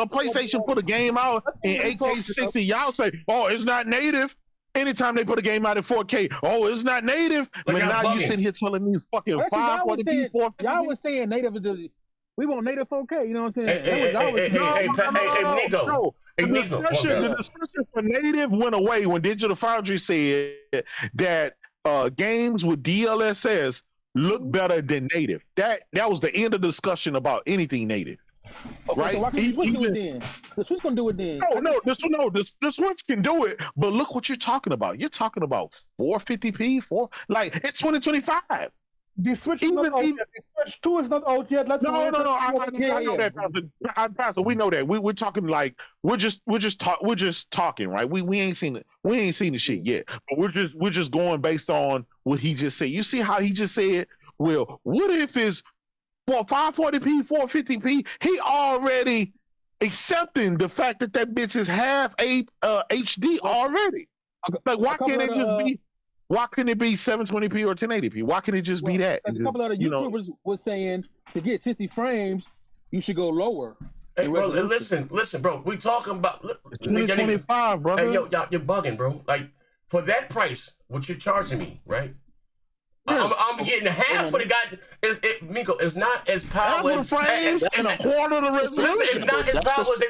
a PlayStation put a game out in 8K 60, y'all say, "Oh, it's not native." Anytime they put a game out in 4K, oh, it's not native. But now you sitting here telling me fucking 540p, 450p. Y'all was saying native is the, we want native 4K. You know what I'm saying? Hey, Nico. The discussion for native went away when Digital Foundry said that games with DLSS look better than native. That was the end of the discussion about anything native. Okay, right? So why can't the Switch do it then? The Switch gonna do it then. The Switch can do it, but look what you're talking about. You're talking about 450p, it's 2025. The Switch is not out yet. The Switch 2 is not out yet. Let's no. I know that, Pastor. We know that. We're talking like we're just talking, right? We ain't seen it. We ain't seen the shit yet. But we're just going based on what he just said. You see how he just said, well, what if it's 540p, 450p? He already accepting the fact that bitch is half HD already. Like why can't it just be? Why couldn't it be 720p or 1080p? Why can't it just be that? A couple of YouTubers was saying to get 60 frames, you should go lower. Hey, bro, listen, bro. We talking about 2025, brother. Hey, yo, you're bugging, bro. Like for that price, what you're charging me, right? Yes. I'm getting half for the guy. Miko, it's not as powerful as frames and a quarter of the resolution. It's not as powerful as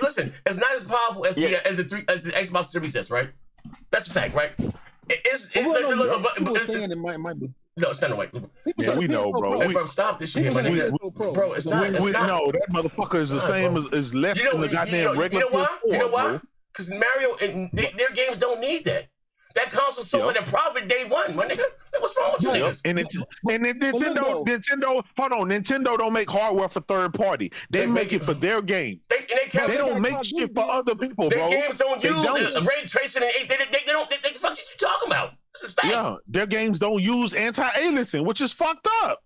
it's not as powerful as the Xbox Series S, right? That's a fact, right? People saying it might be. No, it's not no way. Yeah, we know, bro. Hey, bro, stop this shit, my nigga. Bro, it's not. No, that motherfucker is the same as less than the goddamn regular PS4. You know why? Because Mario and their games don't need that. That console sold at a profit day one, my nigga. What's wrong with you niggas? And Nintendo, hold on. Nintendo don't make hardware for third party. They make it for their game. They don't make shit for other people, bro. Their games don't use ray tracing and they don't. They fuck you talking about. This is fact. Yeah, their games don't use anti-aliasing, which is fucked up.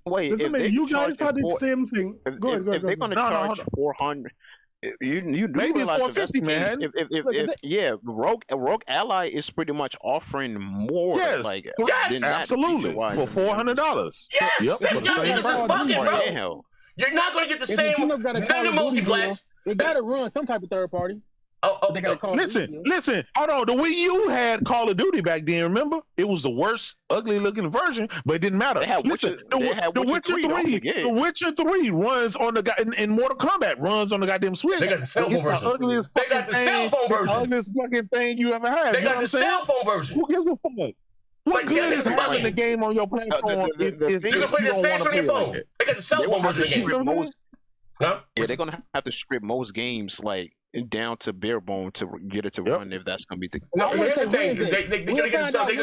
Wait, listen, man, you guys had the same thing. Go ahead. If they're gonna charge 400. You do maybe realize 450, man. Rogue Ally is pretty much offering more. Yes, than absolutely for $400. Yes, yep. This is bugging, bro. You're not gonna get the same. None of multiplex. They gotta run some type of third party. They gotta listen. Hold on. The Wii U had Call of Duty back then. Remember, it was the worst, ugly-looking version, but it didn't matter. The Witcher 3 runs on the in Mortal Kombat runs on the goddamn Switch. They got the cell phone version. They got the cell phone version. The ugliest fucking thing you ever had. They got the cell phone version. Who gives a fuck? What good is having the game on your platform if you can play the same on your phone? They got the cell phone version. Yeah, they're gonna have to strip most games down to bare bone to get it to run if that's gonna be the. No, here's the thing. They gonna get stuff. We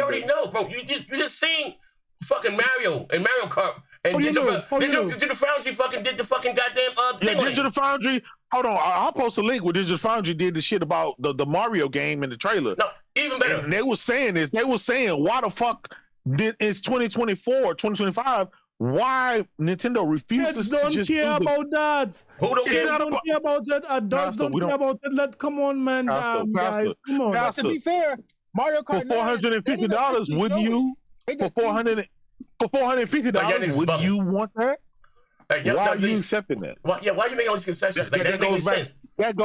already know, bro. You just seen fucking Mario and Mario Kart and Digital Foundry fucking did the fucking goddamn thing. Yeah, Digital Foundry. Hold on, I'll post a link where Digital Foundry did the shit about the Mario game in the trailer. No, even better. And they were saying this. They were saying, why the fuck it's 2024, 2025? Why Nintendo refuses to just care about that? Who don't care about that? Adults don't care about that. Come on, man. Guys, come on. Pastor, to be fair, Mario Kart for $450, would you? For $450, would you want that? Why are you accepting that? Why are you making all these concessions? That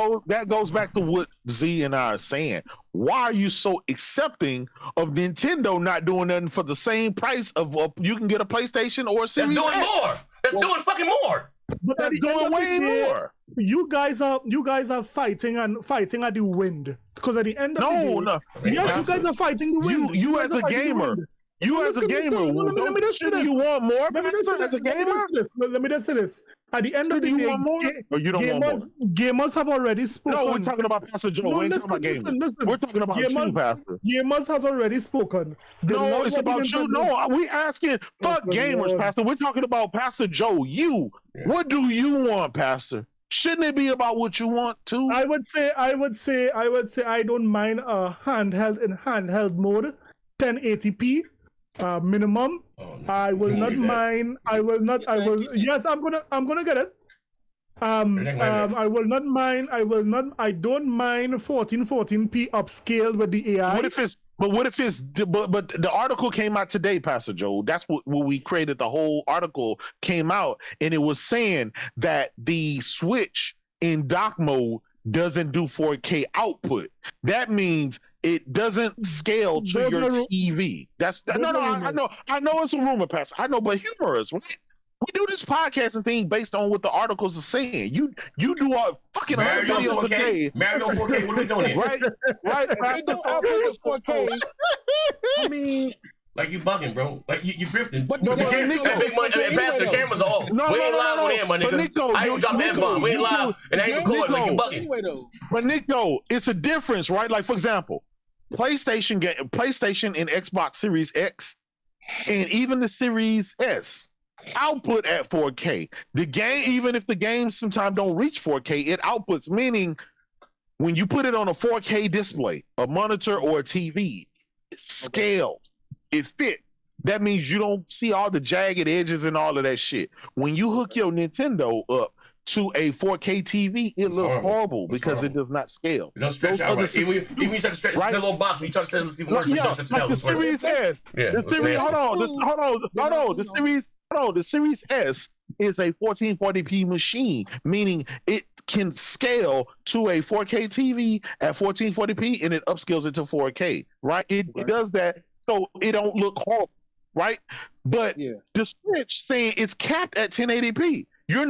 goes back to what Z and I are saying. Why are you so accepting of Nintendo not doing nothing for the same price of you can get a PlayStation or a Series X? That's doing more. That's doing fucking more. But that's doing way more. You guys are fighting at the wind, because at the end of the day, yes, you guys are fighting the wind. You as a gamer. You as a gamer, let me just say this. You want more, as a gamer? Let me just say this. At the end of the day, gamers have already spoken. No, we're talking about Pastor Joe. We ain't talking about gamers. We're talking about you, Pastor. Gamers has already spoken. No, it's about you. No, we asking, fuck gamers, Pastor. We're talking about Pastor Joe. You. What do you want, Pastor? Shouldn't it be about what you want too? I would say I don't mind handheld in handheld mode, 1080p. Minimum. I will not mind. Yes, I'm gonna get it. I will not mind. I don't mind 1440p upscale with the AI. What if it's But what if it's but the article came out today, Pastor Joe. That's what we created. The whole article came out, and it was saying that the Switch in dock mode doesn't do 4K output. That means it doesn't scale to your TV. I know it's a rumor, Pastor. I know, but humorous, right? We do this podcasting thing based on what the articles are saying. You do all fucking videos a day. Mario 4K, what are we doing here? Right, Pastor. 4K. I mean, like you bugging, bro. Like you drifting. But Pastor, the cameras are off. We ain't live on air, my nigga. Nico, I ain't drop the F-bomb. We ain't live and I ain't recording. Like you bugging. But Nico, it's a difference, right? Like for example, PlayStation and Xbox Series X, and even the Series S. Output at 4K. The game, even if the games sometimes don't reach 4K, it outputs, meaning when you put it on a 4K display, a monitor or a TV, it scales, it fits. That means you don't see all the jagged edges and all of that shit. When you hook your Nintendo up to a 4K TV, it looks horrible because it does not scale. It don't stretch out right. Even when you try to stretch the little box, when you try to stretch it, it works. Like the Series S. The Series, hold on. The Series S is a 1440p machine, meaning it can scale to a 4K TV at 1440p and it upscales it to 4K, right? It does that so it don't look horrible, right? But the Switch saying it's capped at 1080p. You're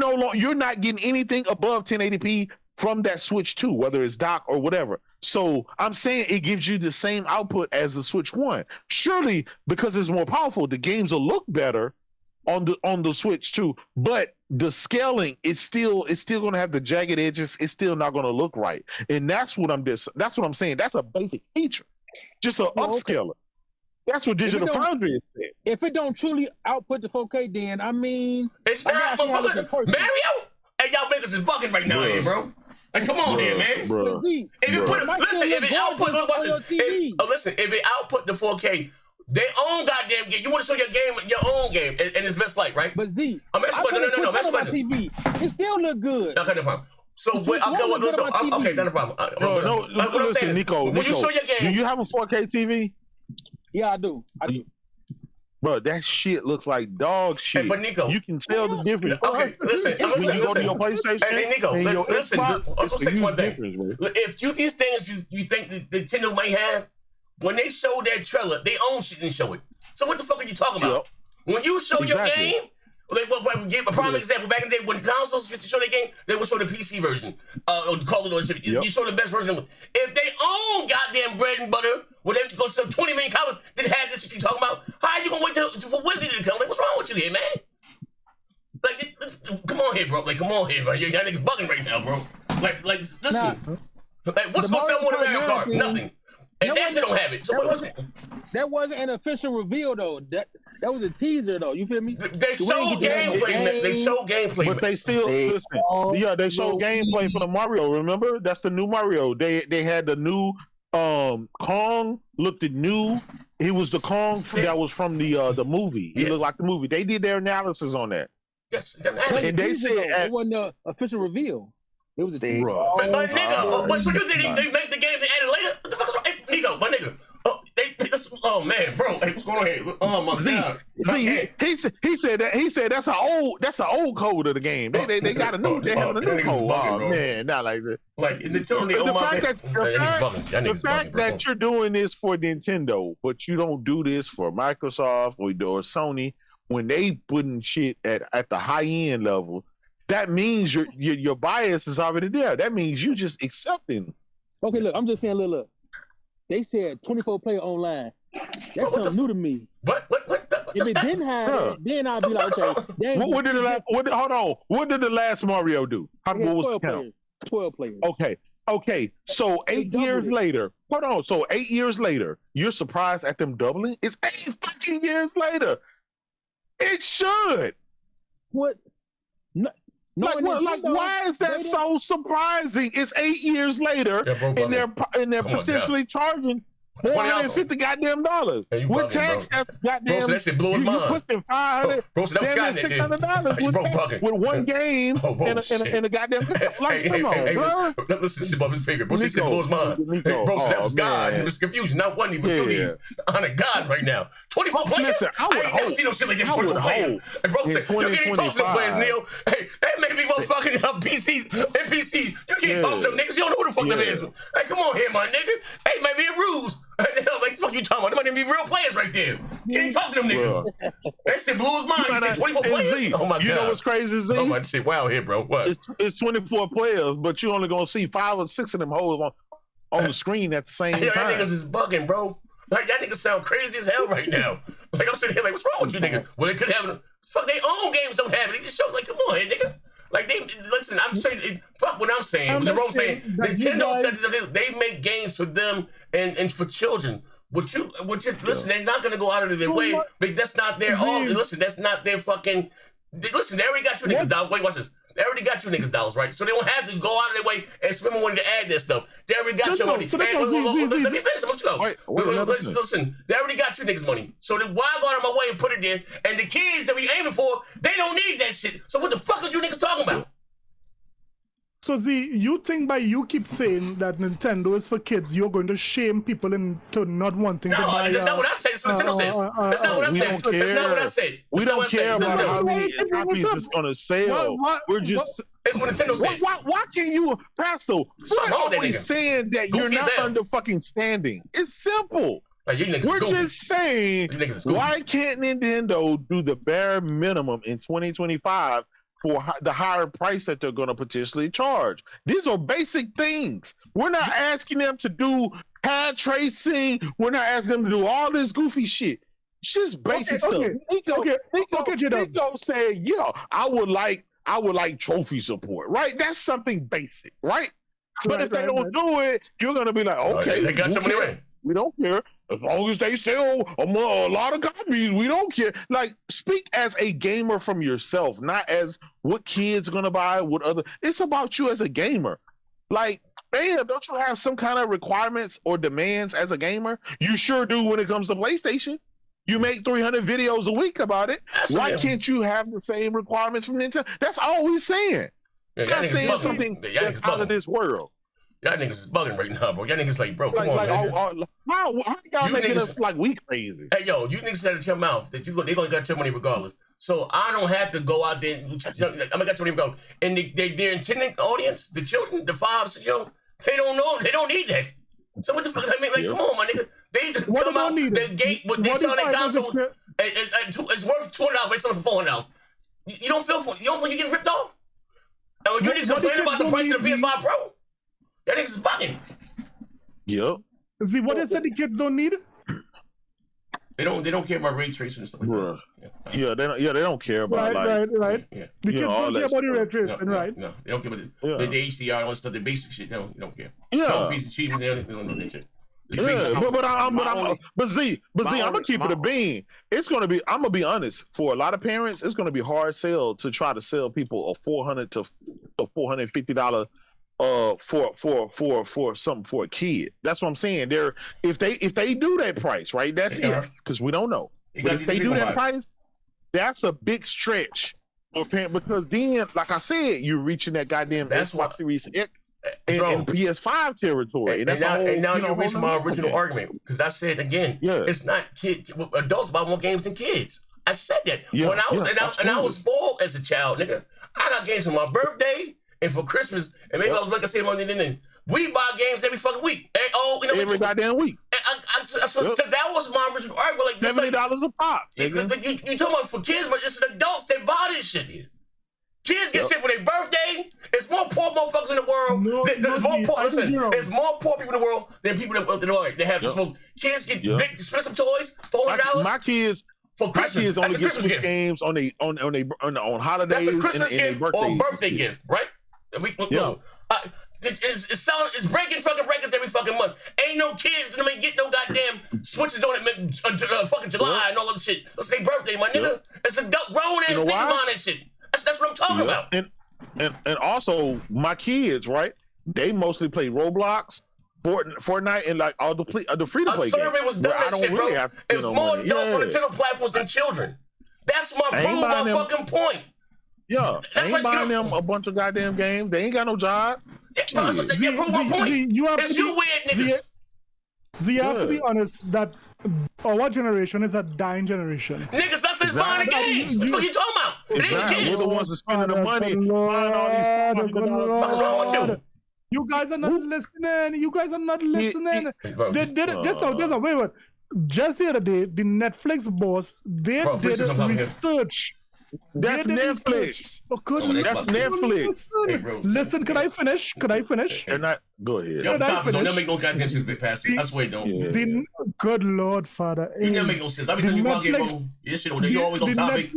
not getting anything above 1080p from that Switch 2, whether it's dock or whatever. So I'm saying it gives you the same output as the Switch 1. Surely, because it's more powerful, the games will look better on the Switch too, but the scaling is still going to have the jagged edges. It's still not going to look right, and that's what I'm saying. That's a basic feature, just an upscaler. That's what Digital Foundry is saying. If it don't truly output the 4K, then I mean, it's not motherfucker. Mario, hey, y'all niggas is bugging right now, here, bro. Like, come on here, man. Bro. If you put if it output, if it output the 4K. Their own goddamn game. You want to show your own game, and it's best light, right? But Z, no. Best TV. It still look good. Okay, no problem. So, okay, not a problem. No, listen, Nico. When you show your game, do you have a 4K TV? Yeah, I do. Bro, that shit looks like dog shit. Hey, but Nico, you can tell the difference. Okay, listen. When you go to your PlayStation, hey, Nico, listen. Also, say one thing. If these things you think the Nintendo might have. When they show that trailer, they own shit and show it. So what the fuck are you talking about? When you show your game, give a prime example. Back in the day, when consoles used to show their game, they would show the PC version. Call it or shit. You show the best version of it. If they own goddamn bread and butter, well, they go sell 20 million copies that had this shit you talking about, how are you gonna wait for Wizard to come? Like, what's wrong with you here, man? Like, come on here, bro. Like, come on here, bro. Y'all niggas bugging right now, bro. Like, listen. Like, what's gonna sell more than Mario Kart? Nothing. And that don't have it. So that wasn't an official reveal though. That was a teaser though. You feel me? They show gameplay. They show gameplay. But they still listen. Yeah, they show gameplay for the Mario. Remember, that's the new Mario. They had the new Kong looked new. He was the Kong that was from the movie. He looked like the movie. They did their analysis on that. Yes, and they said it wasn't an official reveal. It was a teaser. But nigga, what you think they make the games they added later? What the fuck is wrong? Hey, Nico, my nigga. Oh man, bro. Hey, what's going on here? Oh my god. He said that's an old code of the game. They got a new. They have a new code. Oh man, not like that. Like in the fact that you're doing this for Nintendo, but you don't do this for Microsoft or Sony when they putting shit at the high end level. That means your bias is already there. That means you just accepting. Okay, look, I'm just saying, look. They said 24 player online. That's something new to me. What? If it didn't have it, then I'd be like, okay. What did the last Mario do? What was the count? 12 players. Okay. So 8 years later. Hold on. So 8 years later, you're surprised at them doubling? It's 8 fucking years later. It should. What? Why is that so surprising? It's 8 years later, and they're potentially charging $450 goddamn dollars. Hey, with tax, that's goddamn. Bro, so that shit blew his mind. You pushing $500, damn $600 with one game and a goddamn. Like, come on, bro. Listen, shit above his finger. Bro, this shit blew his mind. Hey, bro, so that was God. It was confusion. Not one, even two of these. Honor God right now. 24 players. Listen, I ain't never seen no shit like that. 24 players. And bro said, you can't talk to them players, Neil. Hey, that made me motherfucking PCs, NPCs. You can't talk to them niggas. You don't know who the fuck them is. Hey, come on here, my nigga. Hey, maybe it rules. Like, the fuck you talking about? Them might even be real players right there. You ain't talking to them niggas. That shit blew his mind. He said 24 players. Oh my God. You know what's crazy, Z? Oh my shit. Wow, here, bro. What? It's 24 players, but you only gonna see 5 or 6 of them hoes on the screen at the same time. That niggas is bugging, bro. Like, that niggas sound crazy as hell right now. Like, I'm sitting here like, what's wrong with you, nigga? Well, they could have fuck, their own games don't have it. They just show, like, come on, hey, nigga. Like, listen, I'm saying, fuck what I'm saying. The road saying, Nintendo says they make games for them and for children. Listen, they're not gonna go out of their way. But that's not their own. Listen, that's not their fucking. Listen, they already got you niggas dollars. Wait, watch this. They already got you niggas dollars, right? So they don't have to go out of their way and spend money to add that stuff. They already got your money. Let me finish. Let's go. Listen, they already got you niggas money. So why go out of my way and put it there? And the kids that we aiming for, they don't need that shit. So what the fuck is you niggas talking about? So Z, you think by you keep saying that Nintendo is for kids, you're going to shame people into not wanting to buy? That's not what I said. That's what Nintendo says. That's not what I said. That's not what I said. We don't care about how many copies it's gonna sell. We're just. It's what Nintendo said. Why can't you, Pastor? Why are we saying that you're not under fucking standing? It's simple. Like, we're just saying, why can't Nintendo do the bare minimum in 2025 for the higher price that they're going to potentially charge? These are basic things. We're not asking them to do pad tracing. We're not asking them to do all this goofy shit. It's just basic stuff. Nico said, yeah, I would like trophy support, right? That's something basic, right? But if they don't do it, you're going to be like, okay, they got your money right. We don't care. As long as they sell a lot of copies, we don't care. Like, speak as a gamer from yourself, not as what kids are going to buy, what other. It's about you as a gamer. Like, man, don't you have some kind of requirements or demands as a gamer? You sure do when it comes to PlayStation. You make 300 videos a week about it. Why can't you have the same requirements from Nintendo? That's all we're saying. Not saying something that's out of this world. Y'all niggas is bugging right now, bro. Y'all niggas like, bro, come on, man. How y'all making us like we crazy? Hey, yo, you niggas said at your mouth that they gonna get your money regardless. So I don't have to go out there. I'm gonna get your money regardless. And their intended audience, the children, the 5, yo, they don't know. They don't need that. So what the fuck? I mean, like, come on, my nigga. They come out the gate with they selling their console. It's worth $200, but it's selling for $400. You don't feel you're getting ripped off? And you niggas complaining about the price of the PS5 Pro? That niggas is bugging. Yep. See what they said the kids don't need? They don't care about ray tracing and stuff like that. They don't care about right. Yeah. The kids don't care about the ray tracing, right? No, they don't care about the HDR and all that stuff, the basic shit. They don't care. Yeah. Trophies and achievements, they don't know that shit. But Z, I'm gonna keep it a bean. I'm gonna be honest. For a lot of parents, it's gonna be hard sell to try to sell people a $400 to $450 for something for a kid. That's what I'm saying. If they do that price, right? That's it, because we don't know. But if they do that price, that's a big stretch for parents, because then, like I said, you're reaching that goddamn Xbox Series X and PS5 territory. And now you're reaching my original argument, because I said again, it's not adults buy more games than kids. I said that when I was spoiled as a child, nigga. I got games for my birthday and for Christmas, and maybe I was like I said, we buy games every fucking week. Every goddamn week. So that was my original argument. Like $70 a pop. You talking about for kids, but it's adults that buy this shit here. Kids get shit for their birthday. There's more poor motherfuckers in the world. There's more poor people in the world than people that have this. Kids get big expensive toys, $400. My kids. For Christmas, my kids only get Switch games on holidays and their birthdays. Or birthday gift, right? It's breaking fucking records every fucking month. Ain't no kids gonna get no goddamn Switches on it fucking July and all that shit. It's their birthday, my nigga. It's adult grown ass niggas buying that shit. That's what I'm talking about. And also my kids, right? They mostly play Roblox Fortnite and like all the free to play games. A survey was done that shit, bro. It's more adults on Nintendo platforms than children. That's my fucking point. Yeah, they ain't buying them a bunch of goddamn games. They ain't got no job. You have you have to be honest that our generation is a dying generation. Niggas, that's just buying the games. What the fuck you talking about? We're the ones that spending the money buying all these $400. What's wrong with you? You guys are not listening. You guys are not listening. They did it. Wait. Just the other day, the Netflix boss, they did research. That's Netflix. That's Netflix. Listen, can I finish? They're not. Go ahead. Yo, don't make no goddamn sense, big pastor. That's why don't. Yeah. Good Lord, Father. You never make no sense. Every time you walk in, bro, you shit on there. You always on topic.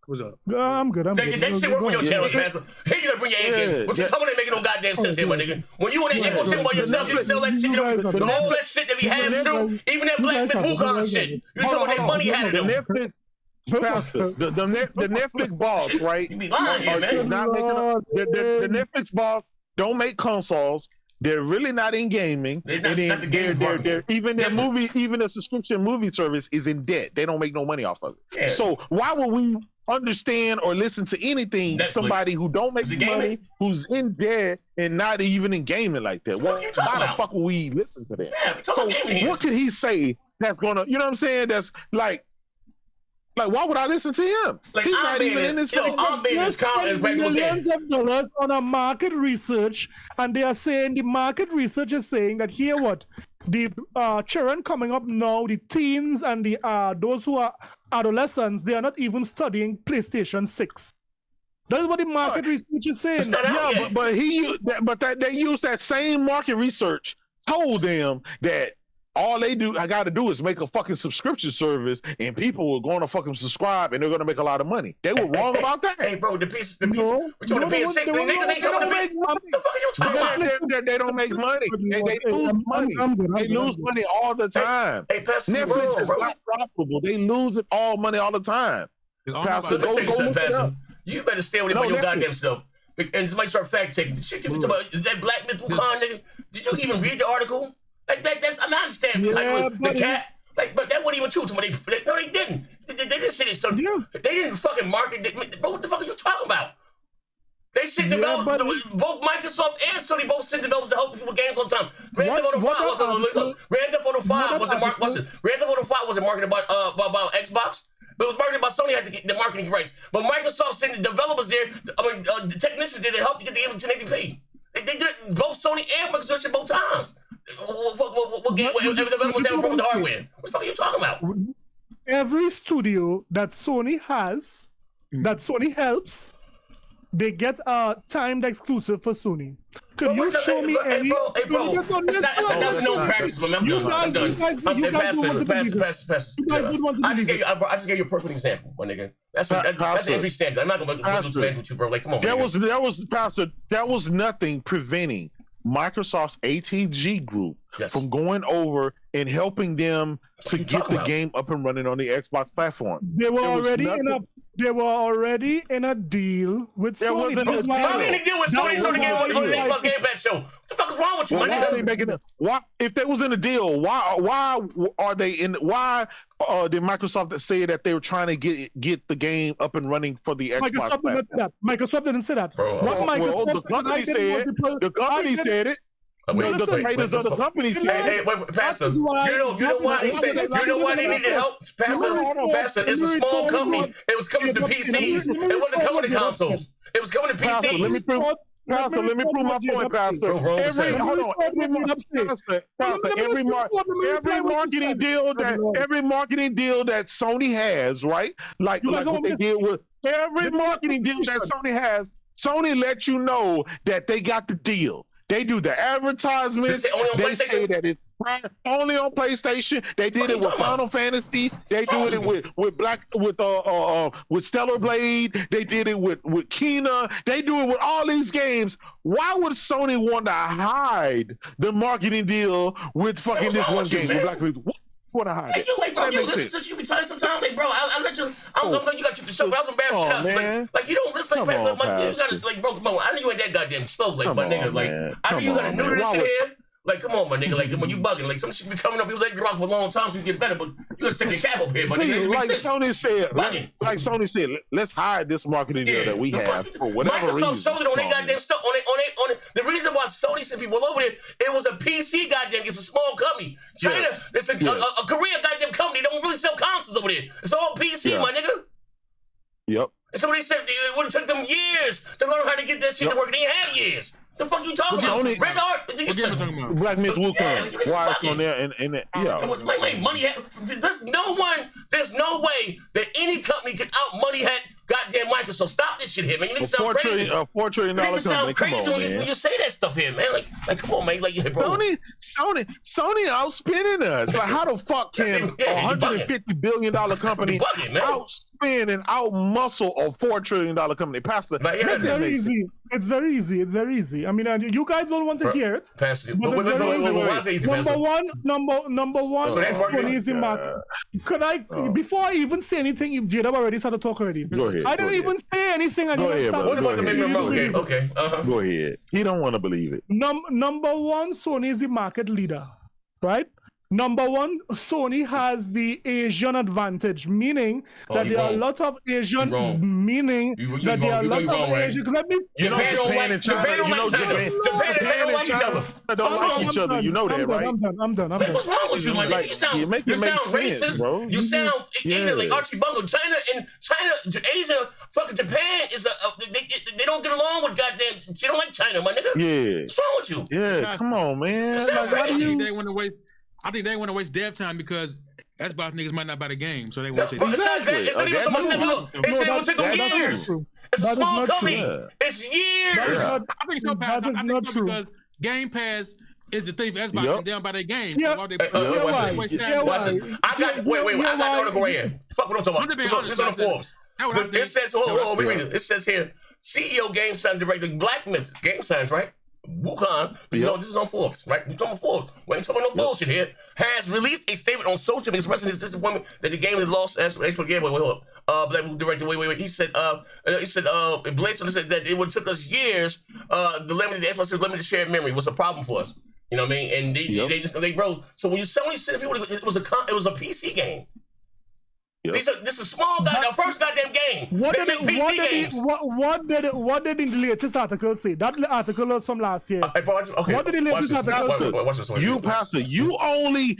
What's up? I'm good. That shit work on your channel, pastor. Here you gotta bring your A game. What you talking about? Making no goddamn sense here, my nigga. When you on that echo talking about yourself, you sell that shit. All that shit that we had through, even that black Myth Wukong shit. You talking about that money had it. Netflix. Pastor, the Netflix boss, right? You be lying here, man. The Netflix boss don't make consoles. They're really not in gaming. They're even their movie, even a subscription movie service is in debt. They don't make no money off of it. Yeah. So why would we understand or listen to anything Netflix. Somebody who don't make money, who's in debt and not even in gaming like that? Why the fuck would we listen to that? Yeah, so what could he say that's gonna, you know what I'm saying? That's like why would I listen to him? Like, he's not even in this. They spend millions of dollars on a market research, and they are saying the market research is saying that here what the children coming up now, the teens and the those who are adolescents, they are not even studying PlayStation 6. That's what the market research is saying. Yeah, but they use that same market research told them that all I got to do is make a fucking subscription service, and people are going to fucking subscribe, and they're going to make a lot of money. They were wrong about that. Hey, bro, the piece. We're talking about PS6. The niggas ain't coming to make money. What the fuck are you talking about? They don't make money. They lose money. They lose money all the time. Hey, Pastor, Netflix is not profitable. They lose it all money all the time. Pastor, go look it up. You better stay away from your goddamn self. And somebody start fact checking. The shit you talking about, is that Black Myth Wukong nigga? Did you even read the article? Like that's I'm not understanding. Like the cat, but that wasn't even true to me. No, they didn't. They didn't say this. So they didn't fucking market it. Bro, what the fuck are you talking about? They should develop both Microsoft and Sony both sent developers to help people with games all the time. Grand Theft Auto 5 wasn't marketed by Xbox. But it was marketed by Sony, had to get the marketing rights. But Microsoft sent the developers there, the technicians there to help you get the game in 1080p. They did both Sony and Microsoft shit both times. What game? Every developer's ever broken the hardware. What the fuck are you talking about? Every studio that Sony has, that Sony helps, they get a timed exclusive for Sony. Could you show me any? Hey, bro. That's no practice. I'm done. I just gave you a perfect example, my nigga. That's an entry standard. I'm not gonna go with you, bro. Like, come on. There was nothing preventing Microsoft's ATG group from going over and helping them to get the game up and running on the Xbox platform. They were already in a deal with Sony. Why are they in a deal with Sony so the game on the Xbox Game Pass show? What the fuck is wrong with you, my nigga? Why, if they was in a deal, why are they in? Why did Microsoft say that they were trying to get the game up and running for the Xbox platform? Microsoft didn't say that. The company said it. The company said it. The haters of the company said it. Wait, Pastor, you know why they said that? You know why they needed help? Pastor, it's a small company. It was coming to PCs. It wasn't coming to consoles. It was coming to PCs. Let me prove my point, Pastor. Every marketing deal that Sony has, right? Like what they did with every marketing deal that Sony has, Sony lets you know that they got the deal. They do the advertisements. They say that it's only on PlayStation. They did it with Final Fantasy. They do it with Stellar Blade. They did it with Kena. They do it with all these games. Why would Sony want to hide the marketing deal with fucking this one game? With Black people? want to hide it. Like, bro, you listen to you be telling sometimes, like, bro, I let you. I'm glad you got to the show, but I was embarrassed shit. Like, you don't listen. Like, you gotta, like, bro, come on. I know you ain't that goddamn slow, like, my nigga. Like, I know you gotta know this shit here. Like, come on, my nigga. Like, when you bugging, like, some shit be coming up, you let you rock for a long time so you get better, but you gotta stick your cap up here, my nigga. Like Sony said, let's hide this marketing deal that we have for whatever reason. Microsoft sold it on their goddamn stuff. On it. The reason why Sony sent people over there, it was a PC goddamn. It's a small company. China, it's a Korea goddamn company. They don't really sell consoles over there. It's all PC, my nigga. Yep. And so they said it would have took them years to learn how to get that shit to work. They ain't have years. The fuck you talking about? Red Art? Black Myth Wukong. Why it's on there and Wait, money hat. There's no way that any company can out money hat goddamn Microsoft. Stop this shit here, man. You niggas sound crazy. $4 trillion company. Sound crazy when you say that stuff here, man. Like come on, man. Like, bro. Sony outspending us. Like, how the fuck can a $150 billion company outspend and outmuscle a $4 trillion company? Pastor, it's very easy. It's very easy. It's very easy. I mean, you guys don't want to hear it. Pastor, but it's very easy. Number one, Sony is in market. Could I, before I even say anything, Jada already started talking already. Go ahead. I didn't even say anything. Go ahead, what about the big remote? Okay. Go ahead. He don't want to believe it. Number one, Sony is the market leader, right? Number one, Sony has the Asian advantage, meaning that there are a lot of Asian, Asian. Let me. Japan and China don't like each other. Don't like each other. You know that, right? I'm done. What's wrong with you, man? You sound racist, bro. You sound ignorant, like Archie Bungle. China, Asia, fucking Japan is they don't get along with goddamn. She don't like China, my nigga. Yeah. What's wrong with you? Yeah, come on, man. I think they want to waste dev time because Xbox niggas might not buy the game, so they want to say exactly. It's not even so much development. It's going to take them years. It's a small company. It's years. I think so, Pat. I think so because Game Pass is the thing for Xbox and they don't buy their game. I got the article right here. Fuck what I'm talking about. This is on Forbes. It says, it says here, CEO Game Science Director Black Myth, Game Science, right? Wukong, this is on Forbes, right? We're talking Forbes. We ain't talking no bullshit here. Has released a statement on social media expressing his disappointment that the game has lost. Black director. He said, blatantly said that it would took us years. The Xbox limited shared memory was a problem for us. You know what I mean? And they bro. So when you suddenly said people, it was a PC game. Yep. This is small the first goddamn game. What did the latest article say? That article was from last year. What did the latest article say? You, Pastor, you only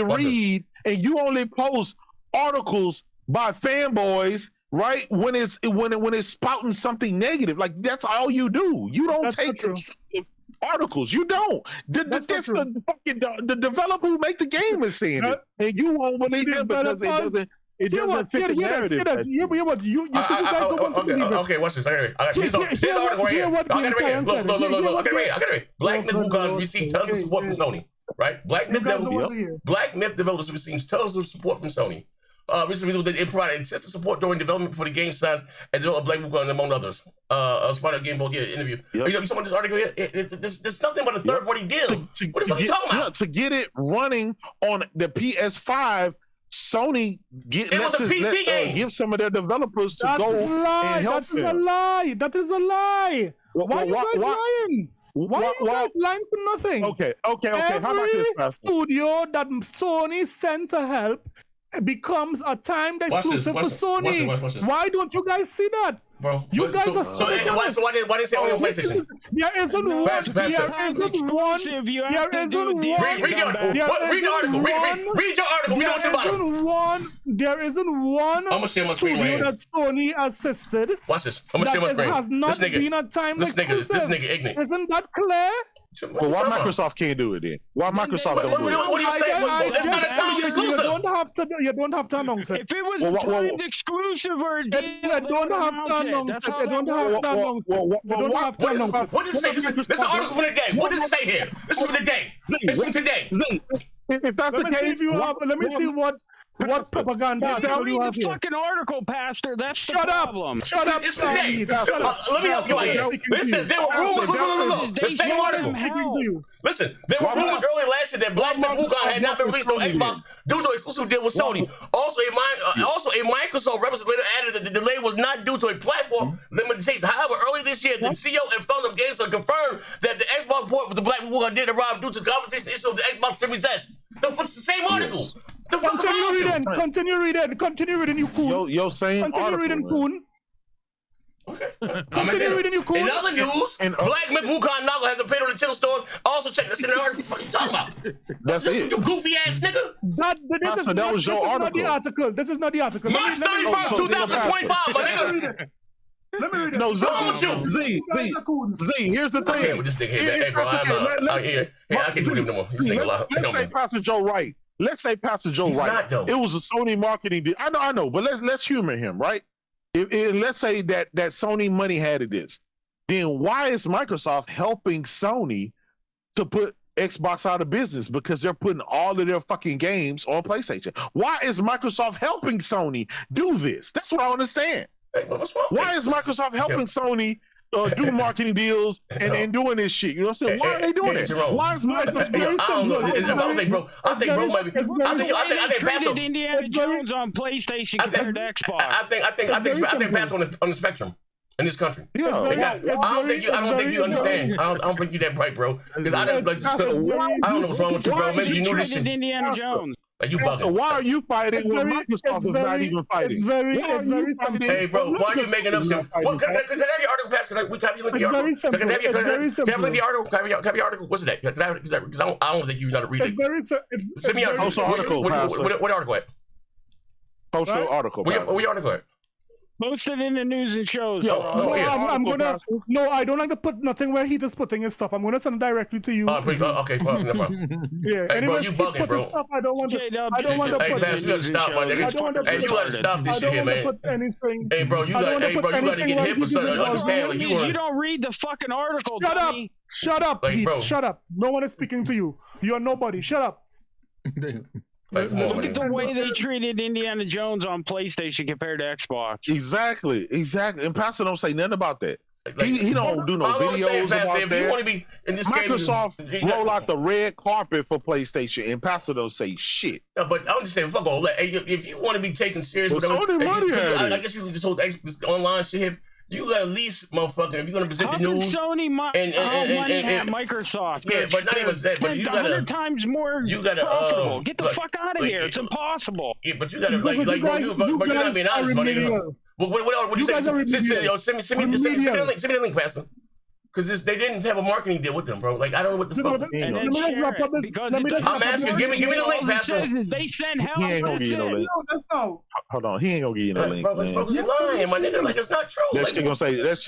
read and you only post articles by fanboys, right? When it's spouting something negative, like that's all you do. You don't take constructive articles. You don't. The developer who make the game is saying it, and you won't believe it because it doesn't. It doesn't fit the narrative. Okay, watch this. I got it right. Black Myth Wukong received tons of support from Sony. Right? Black Myth developers received tons of support from Sony. Recently, it provided extensive support during development for the game size and developed Black Wukong among others. As part of the Game Boy interview. You talking about this article here? There's nothing but a third-party deal. What the fuck are you talking about? To get it running on the PS5, Sony give some of their developers to go and help them. That is a lie. Why are you guys lying? Why are you guys lying for nothing? Okay. How about this, Pastor? Studio that Sony sent to help becomes a timed exclusive for Sony. Watch this. Why don't you guys see that? Bro, you guys are so why did they say only on PlayStation? There isn't one. Read the article. Read your article. We know what you're about. There isn't one. I'm gonna share my screen right here. That Sony assisted. Watch this. I'm gonna share my screen. Has not been a timed exclusive. This nigga ignorant. Isn't that clear? Well, why Microsoft can't do it then? Why Microsoft don't do it? What do you say? It's not a time exclusive. You don't have to announce it. If it was timed exclusive or you don't have to announce it. You don't have to announce it. You don't have to announce it. What does it say? This is an article for the day. What does it say here? This is for the day. It's from today. If that's the case, let me see what What propaganda Don't do you read have the here? fucking article, Pastor. That's Shut the up! problem. Shut up! Let me help you out here. Listen, there were rumors. The same article. Listen, there were rumors earlier last year that Black Myth Wukong had not been released on Xbox due to an exclusive deal with Sony. Also, a Microsoft representative added that the delay was not due to a platform limitation. However, earlier this year, the CEO and founder of GameStop confirmed that the Xbox port with the Black Myth Wukong did arrive due to the competition issue of the Xbox Series S. It's the same article. Continue reading, you coon. Yo, same Continue article, reading, man. coon. Okay. Continue reading, you coon. In other news, Black Myth Wukong novel has appeared on Nintendo stores. Also, check this in the article. What are you talking about? That's it. You goofy ass nigga. That was your article. This is not the article. March 31st, 2025, my nigga. Let me read it. No, What's wrong with you? Z, here's the thing. Okay, with this thing here, man. Hey, bro, I can't do him no more. This nigga loud. Let's say Pastor Joe right. He's not, though. It was a Sony marketing deal. I know, but let's humor him, right? Let's say that Sony money had this. Then why is Microsoft helping Sony to put Xbox out of business? Because they're putting all of their fucking games on PlayStation. Why is Microsoft helping Sony do this? That's what I understand. Hey, what's wrong? Why is Microsoft helping Sony do marketing deals and doing this shit? You know what I'm saying? Why are they doing it? Why is Microsoft? I don't know. I think bro might be. I think Pastor Indiana Jones on PlayStation compared to Xbox. I think Pastor on the spectrum in this country. Yeah. I don't think you understand. I don't think you that bright, bro. Because I don't know what's wrong with you, bro. Maybe you knew this shit. Indiana Jones. Like you bugging. So why are you fighting when Microsoft is not even fighting? It's very simple. Hey, bro, why are you making up shit? Well, can I have your article, Pastor? Can you link the article? Can I link the article? Can I have your article? What's it? Because I don't think you know to read it. Send me an article. What article at? Post your article. Where your article at? Post it in the news and shows. I'm gonna. No, I don't like to put nothing where he just putting his stuff. I'm gonna send it directly to you. Oh, please. Okay, no problem. Yeah. Hey, bro, you bugging, bro. Stuff, I don't want to. I don't want to put. Hey, you gotta stop, my nigga. Hey, you gotta stop this shit here, man. Hey, bro, you gotta get hip or something. Understand? Like you don't read the fucking article. Shut up, Pete. Shut up. No one is speaking to you. You're nobody. Shut up. Look at the way they treated Indiana Jones on PlayStation compared to Xbox. Exactly. And Pastor don't say nothing about that. He don't do no videos about that. Microsoft roll out the red carpet for PlayStation, and Pastor don't say shit. No, but I'm just saying, fuck all that. If you want to be taken serious, I guess you just hold this online shit here. You got at least, motherfucker, if you're gonna present the news. Sony money at Microsoft. Yeah, but not even that. But you gotta 100 times more. You gotta profitable. Get the fuck out of here. It's impossible. Yeah, but you gotta but you're not being honest, my nigga. What you say? Send me the link, Pastor. Because they didn't have a marketing deal with them, bro. Like, I don't know what the fuck. I'm asking, give me the link, Pastor. They send help. He ain't gonna give you no link. Hold on, he ain't gonna give you no link, man. Bro, you're lying, my nigga. Like, it's not true. That shit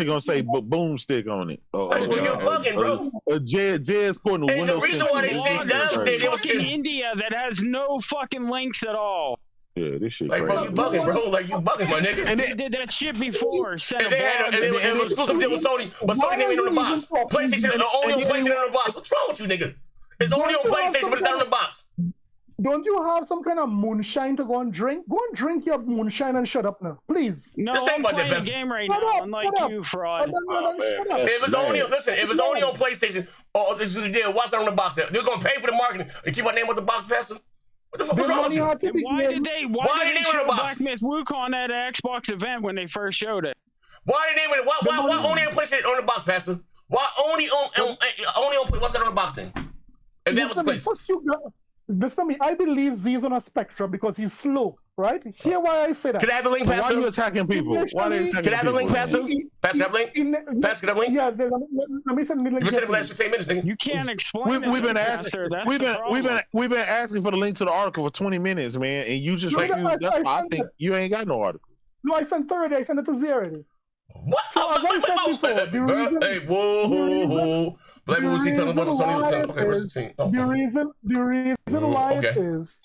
gonna say boomstick on it. You're bugging, bro. Jed's putting the Windows. The reason why they say downstairs, it was in India that has no fucking links at all. Yeah, this shit like, bro, you bugging, bro. Like, you bugging, my nigga. And they did that shit before. And it was exclusive deal with Sony, but Sony name ain't on the box. PlayStation is only on PlayStation on the box. What's wrong with you, nigga? It's only on PlayStation, but it's not on the box. Don't you have some kind of moonshine to go and drink? Go and drink your moonshine and shut up now, please. No, I'm playing a game right now, unlike you, fraud. If it's only on PlayStation, this is the deal. Watch that on the box. They're gonna pay for the marketing and keep our name on the box, Pastor. What the fuck was wrong with you? Why did they show Black Myth Wukong at an Xbox event when they first showed it? Why only on PlayStation on the box, Pastor? Why only on what's that on the box thing? If that was the place. Listen to me. I believe Z's on a spectrum because he's slow, right? Hear why I say that. Can I have the link, Pastor? Why are you attacking people? Why are they attacking people? Can I have the link, Pastor? Pastor, have a link? Pastor, have a link? Yeah, let me send the link. You said it for the last 15 minutes, nigga. You can't explain We've been asking for the link to the article for 20 minutes, man, and you just I think you ain't got no article. No, I sent 30. I sent it to Z already. What? So as I said before, hey, whoa. Black people see telling about Sony. Okay, where's the team? The reason why it is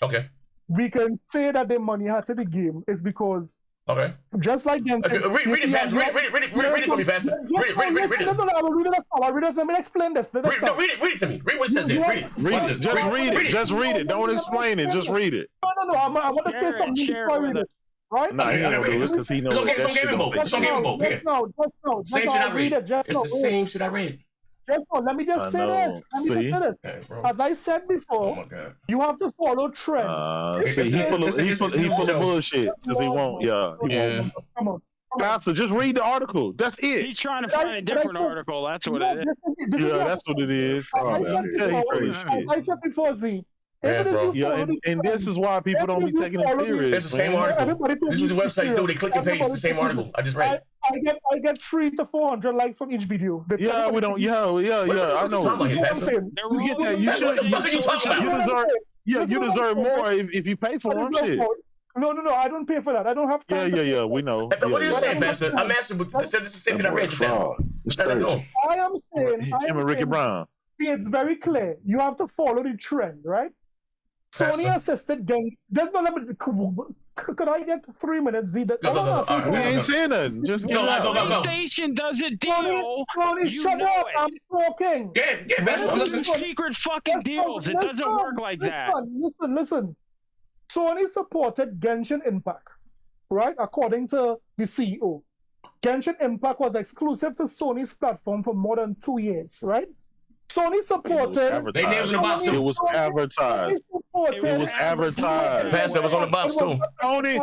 we can say that the money had to the game is because just like them. Read it, Pastor. Read it for me, Pastor. Read it. I'll read it. Let me explain this. Read it to me. Read what it says here. Read it. Just read it. Don't explain it. Just read it. no. I want to say something before I read it. Right? Nah, he ain't gonna do it because he knows It's on Game Info. It's on Game Info. Just now. Same shit I read. It's the same shit I read. Just now, let me just say this. As I said before, you have to follow trends. See, he full of bullshit because he won't. Yeah, he won't. Come on. Pastor, just read the article. That's it. He's trying to find a different article. That's what it is. That's what it is. As I said before, Z. And this is why people don't be taking it serious. It's the same article. This is the website do. They click and paste. It's the same article. I just read it. I get 300 to 400 likes from each video. Yeah, we don't. Yeah. I know. You get that. You should. You deserve more if you pay for them. Shit. No. I don't pay for that. I don't have time. Yeah. We know. Hey, but what are you saying, Pastor? I'm asking. This is the same thing I read. I am saying. Him and Ricky Brown. See, it's very clear. You have to follow the trend, right? Sony assisted gang. Could I get 3 minutes? Z? We ain't saying nothing. Just go. PlayStation does a deal. Sony, shut up! I'm talking. Yeah. Secret fucking deals. It doesn't work like that. Listen. Sony supported Genshin Impact, right? According to the CEO, Genshin Impact was exclusive to Sony's platform for more than 2 years, right? Sony supported. It was advertised. It was advertised. Pastor was on the box too. Sony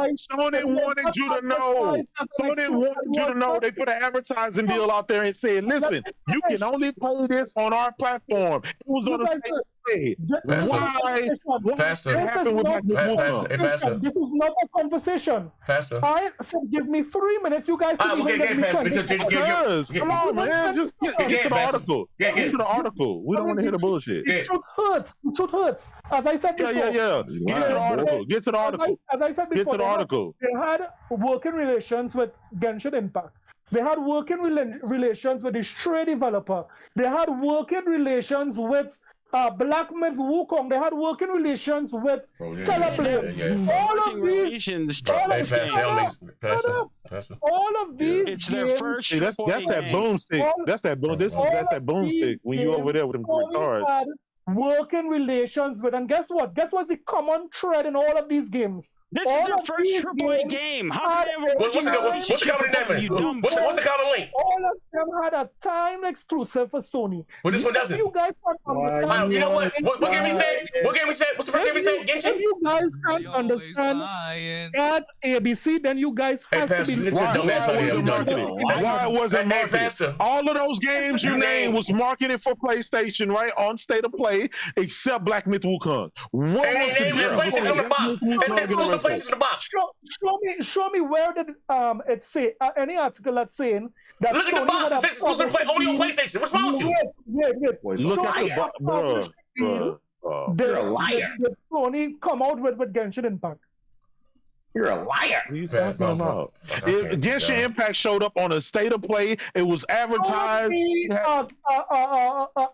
wanted you to know. Sony wanted you to know. They put an advertising deal out there and said, "Listen, you can only play this on our platform." It was on the same day. Why? Pastor, this is not a conversation. Pastor, I said, give me 3 minutes. You guys can come on, man. Just get to the article. Get to the article. We don't want to hear the bullshit. The truth hurts. As I said before. Yeah. Get to the article. As I said before. Get to the article. They had working relations with Genshin Impact. They had working relations with the Stray developer. They had working relations with Black Myth Wukong. They had working relations with Teleblade. All of these. All of these. It's their first. See, that's that boomstick. That's that boom. That's that boomstick. When you over there with them cards. Working relations with, and guess what? Guess what's the common thread in all of these games? This is their first AAA game. How can they what's the common name? What's the common link? All of them had a time exclusive for Sony. Well, this one doesn't. You guys can't understand. You know what? What game we said? What game we said? What's the first game we said? Genshin? If you guys can't understand that's ABC, then you guys has to be. Why wasn't marketed? All of those games you named was marketed for PlayStation, right? On State of Play, except Black Myth Wukong. What was the PlayStation on the box? It says PlayStation in the box. Show me where did it say any article that's saying that. Look at the box. It says exclusive play only on PlayStation. What's wrong with you? Wait. Look at the box, bro. You're a liar. Sony come out with Genshin Impact. You're a liar. What are you talking about? Genshin Impact showed up on a State of Play. It was advertised.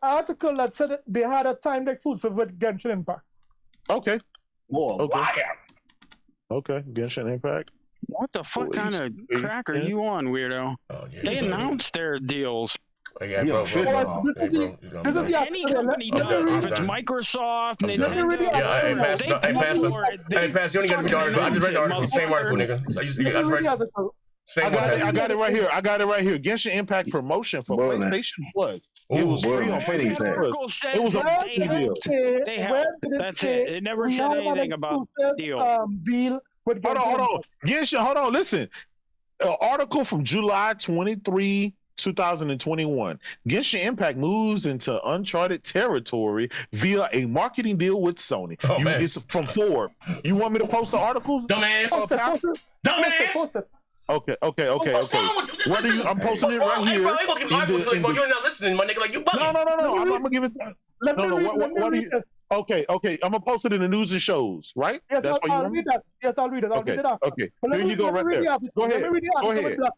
Article that said they had a timed exclusive with Genshin Impact. Okay. Liar. Okay, Genshin Impact. What the fuck kind of crack are you on, weirdo? They announced their deals. This is the any company does. If it's Microsoft, Nintendo, hey, Pastor, you only got to read the article. I just read the article. Same article, nigga. I got it right here. Genshin Impact promotion for PlayStation Plus. It was free on PlayStation Plus. It was a deal. They helped. That's it. It never said anything about deal. Hold on. Genshin, hold on. Listen. An article from July 23, 2021. Genshin Impact moves into uncharted territory via a marketing deal with Sony. It's from Forbes. You want me to post the articles? Dumbass. Okay. What are you? I'm posting it right here. You're not listening, my nigga. Like you bugging. No. I'm gonna give it. What are you? Okay. I'm gonna post it in the news and shows, right? Yes, I'll read that. Yes, I'll read it. I'll read it after. Okay. There you go, right there. Go ahead.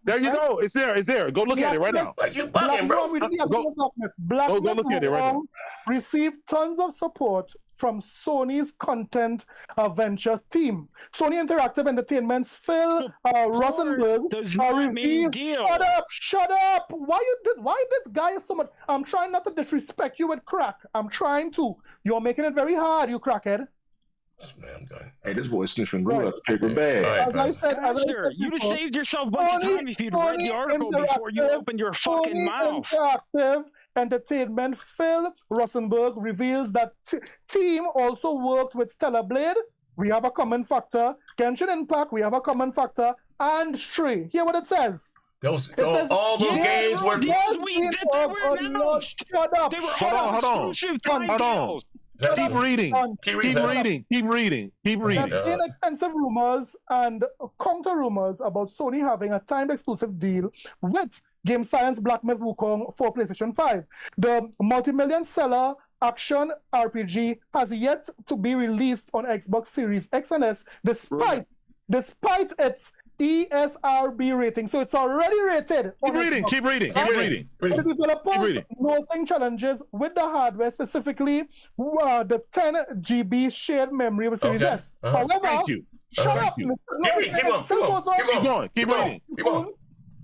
There you go. It's there. Go look at it right now. Like you bugging, bro. Go look at it right now. Received tons of support from Sony's content ventures team. Sony Interactive Entertainment's Phil Rosenberg reviews. Shut up! Why this guy is so much? I'm trying not to disrespect you with crack. I'm trying to. You're making it very hard, you crackhead. Man, I'm done. Hey, this boy sniffing glue out the paper bag. Right, As I said, Pastor, you'd have saved yourself a bunch of time if you'd read the article before you opened your fucking mouth. Interactive Entertainment Phil Rosenberg reveals that team also worked with Stellar Blade. We have a common factor. Genshin Impact, we have a common factor. And Stray. Hear what it says. All those games were... announced. Shut up. They were Hold on. Keep reading. There's inexpensive rumors and counter rumors about Sony having a timed exclusive deal with Game Science Black Myth Wukong for PlayStation 5. The multi-million seller action RPG has yet to be released on Xbox Series X and S despite its ESRB rating. So it's already rated. Keep reading. The developers noting challenges with the hardware, specifically the 10 GB shared memory with Series S. However, Thank you. Shut up. Keep reading.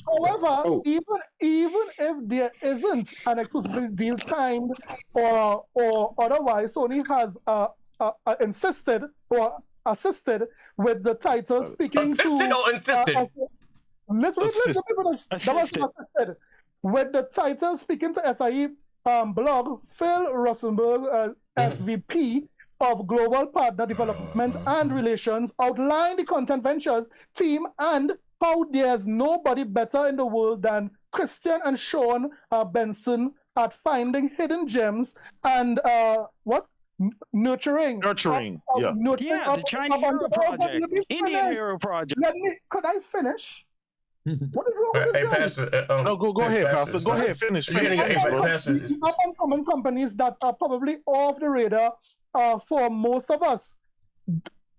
However, even if there isn't an exclusive deal timed or otherwise, Sony has insisted or assisted with the title speaking assisted to... or insisted? Assisted. With the title speaking to SIE blog, Phil Rosenberg, SVP of Global Partner Development and Relations, outlined the Content Ventures team and how there's nobody better in the world than Christian and Sean Benson at finding hidden gems and nurturing. The China Hero Project, Indian Hero Project. Could I finish? What is wrong with this guy? Pastor, no, go ahead, Pastor. Go ahead, finish. Up-and-coming companies that are probably off the radar for most of us.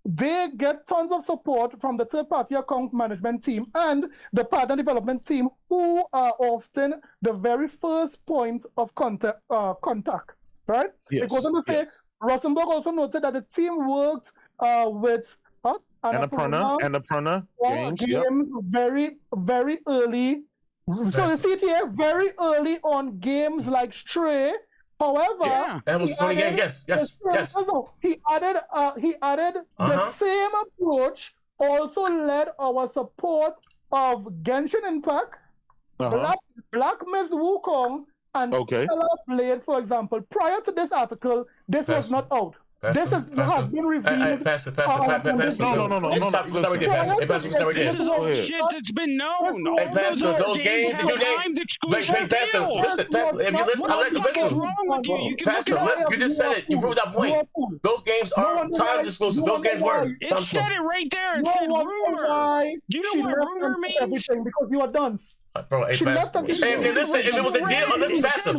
They get tons of support from the third-party account management team and the partner development team, who are often the very first point of contact. Right? Yes. It goes on to say, Rosenberg also noted that the team worked with Annapurna games very, very early. So you see it here, very early on games like Stray. However, he added the same approach. Also led our support of Genshin Impact, Black Myth Wukong, and Stellar Blade, for example. Prior to this article, this was not out. This has been revealed. Pastor. No. You stop right there, Pastor. This is all shit that's been known. Pastor, those games, Pastor, if you listen, I like to listen. Pastor, you just said it. You proved that point. Those games are timed exclusive. Those games were. It said it right there. It said rumor. You know what rumor means? Everything because you are dunce. Bro, she left and listen, if it was a deal, listen, Pastor, if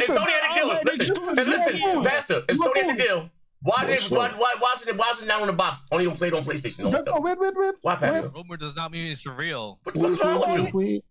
Sony had a deal, Pastor, if Sony had a deal, why is it now in the box? Only gonna play it on PlayStation. Wait. Why, Pastor? Rumor does not mean it's real. What's wrong with you?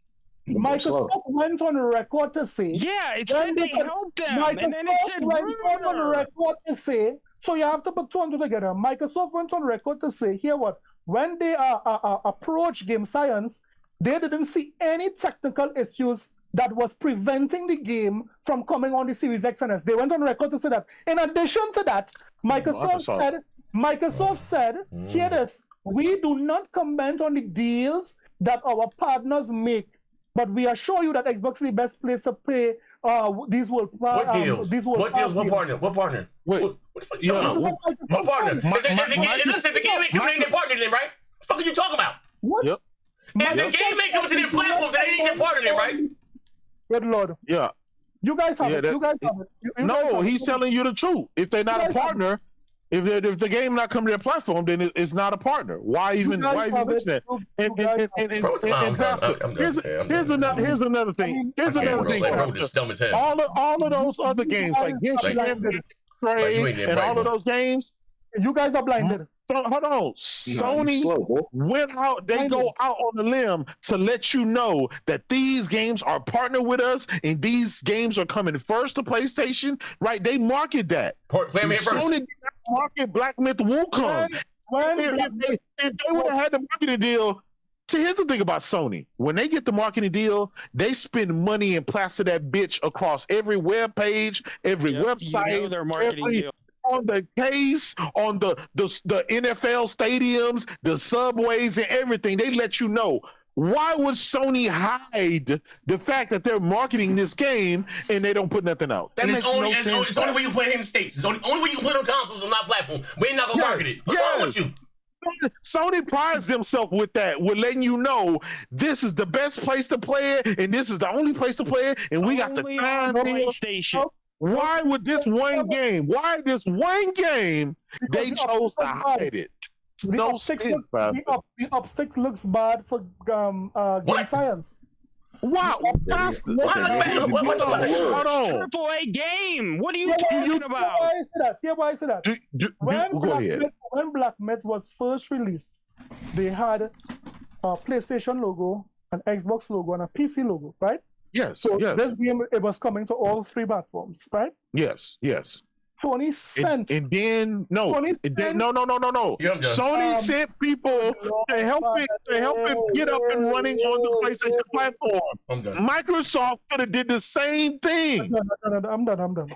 Microsoft went on record to say. Yeah, it said they helped them, and then it said went on record to say. So you have to put two and two together. Microsoft went on record to say, here what? When they approached Game Science, they didn't see any technical issues that was preventing the game from coming on the Series X and S. They went on record to say that. In addition to that, Microsoft said, hear this, we do not comment on the deals that our partners make, but we assure you that Xbox is the best place to pay these world What deals? What partner? What partner? Wait. What the fuck you talking about? What partner? Listen, the game ain't coming in their partner then, right? What the fuck are you talking about? What? Yep. If the game ain't coming to their platform, then they ain't their partner then, right? Good Lord. Yeah. You guys have it. You guys have it. No, he's telling you the truth. If they're not a partner, if the game not coming to their platform, then it's not a partner. Why even mention that? And Pastor, here's another thing. Here's another thing. Pastor. All of those other games like Genshin, Trade, and all of those games, you guys are blinded. Hold on. Sony went out, they go out on the limb to let you know that these games are partnered with us and these games are coming first to PlayStation, right? They market that. Sony did not market Black Myth Wukong. If they would have had the marketing deal, see, here's the thing about Sony. When they get the marketing deal, they spend money and plaster that bitch across every web page, every website, their marketing deal. on the case, on the NFL stadiums, the subways, and everything. They let you know. Why would Sony hide the fact that they're marketing this game and they don't put nothing out? That makes no sense. It's the only way you play it in the States. It's the only way you can play it on consoles and not platform. We ain't not gonna market it. What's wrong with you? Sony prides themselves with that, with letting you know this is the best place to play it, and this is the only place to play it, and we got the time. PlayStation. Why would this one game? Why this one game they chose to hide it? No sense. The optics looks bad for game science. Wow, hold on. Triple A game. What are you talking about? Here why I say that. When Black Myth was first released, they had a PlayStation logo, an Xbox logo, and a PC logo, right? Yes. So yes. this game, it was coming to all three platforms, right? Yes. Yes. Sony sent. And then no. Sony sent people to help it get up and running on the PlayStation platform. Microsoft could have did the same thing. I'm done.